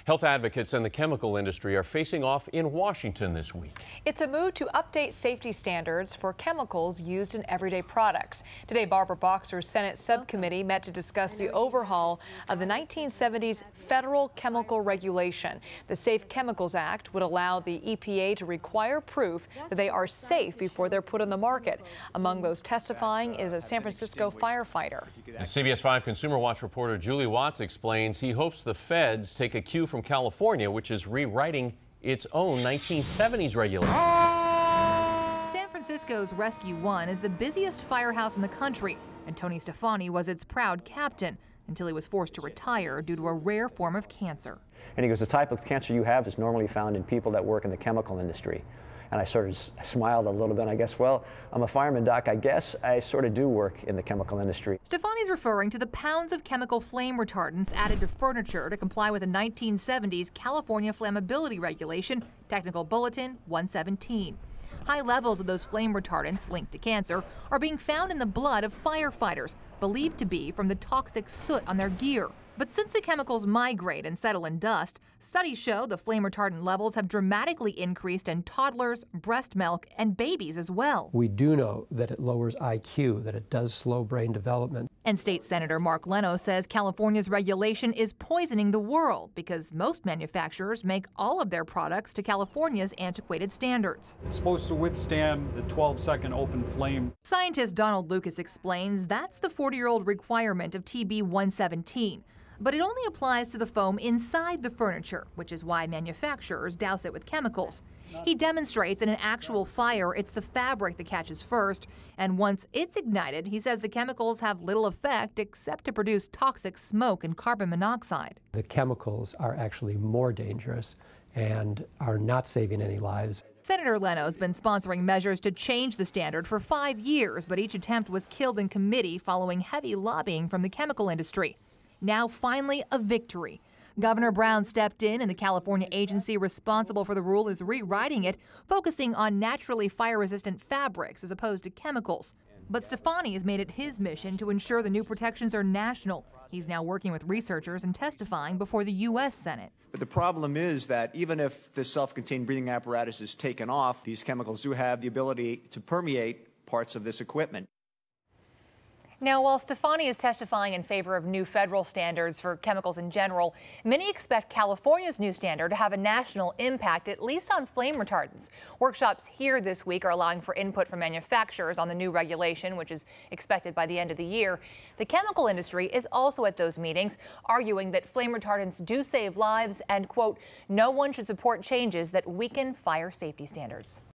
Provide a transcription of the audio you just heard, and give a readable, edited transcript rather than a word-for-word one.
Health advocates and the chemical industry are facing off in Washington this week. It's a move to update safety standards for chemicals used in everyday products. Today, Barbara Boxer's Senate subcommittee met to discuss the overhaul of the 1970s federal chemical regulation. The Safe Chemicals Act would allow the EPA to require proof that they are safe before they're put on the market. Among those testifying is a San Francisco firefighter. CBS 5 Consumer Watch reporter Julie Watts explains he hopes the feds take a cue from California, which is rewriting its own 1970s regulation. San Francisco's Rescue 1 is the busiest firehouse in the country, and Tony Stefani was its proud captain until he was forced to retire due to a rare form of cancer. And he goes, the type of cancer you have is normally found in people that work in the chemical industry. And I sort of smiled a little bit. I guess, well, I'm a fireman, Doc. I guess I sort of do work in the chemical industry. Stefani's referring to the pounds of chemical flame retardants added to furniture to comply with the 1970s California Flammability Regulation, Technical Bulletin 117. High levels of those flame retardants linked to cancer are being found in the blood of firefighters, believed to be from the toxic soot on their gear. But since the chemicals migrate and settle in dust, studies show the flame retardant levels have dramatically increased in toddlers, breast milk, and babies as well. We do know that it lowers IQ, that it does slow brain development. And State Senator Mark Leno says California's regulation is poisoning the world because most manufacturers make all of their products to California's antiquated standards. It's supposed to withstand the 12-second open flame. Scientist Donald Lucas explains that's the 40-year-old requirement of TB 117. But it only applies to the foam inside the furniture, which is why manufacturers douse it with chemicals. He demonstrates in an actual fire it's the fabric that catches first, and once it's ignited, he says the chemicals have little effect except to produce toxic smoke and carbon monoxide. The chemicals are actually more dangerous and are not saving any lives. Senator Leno's been sponsoring measures to change the standard for 5 years, but each attempt was killed in committee following heavy lobbying from the chemical industry. Now, finally, a victory. Governor Brown stepped in, and the California agency responsible for the rule is rewriting it, focusing on naturally fire-resistant fabrics as opposed to chemicals. But Stefani has made it his mission to ensure the new protections are national. He's now working with researchers and testifying before the U.S. Senate. But the problem is that even if the self-contained breathing apparatus is taken off, these chemicals do have the ability to permeate parts of this equipment. Now, while Stefani is testifying in favor of new federal standards for chemicals in general, many expect California's new standard to have a national impact, at least on flame retardants. Workshops here this week are allowing for input from manufacturers on the new regulation, which is expected by the end of the year. The chemical industry is also at those meetings, arguing that flame retardants do save lives and, quote, no one should support changes that weaken fire safety standards.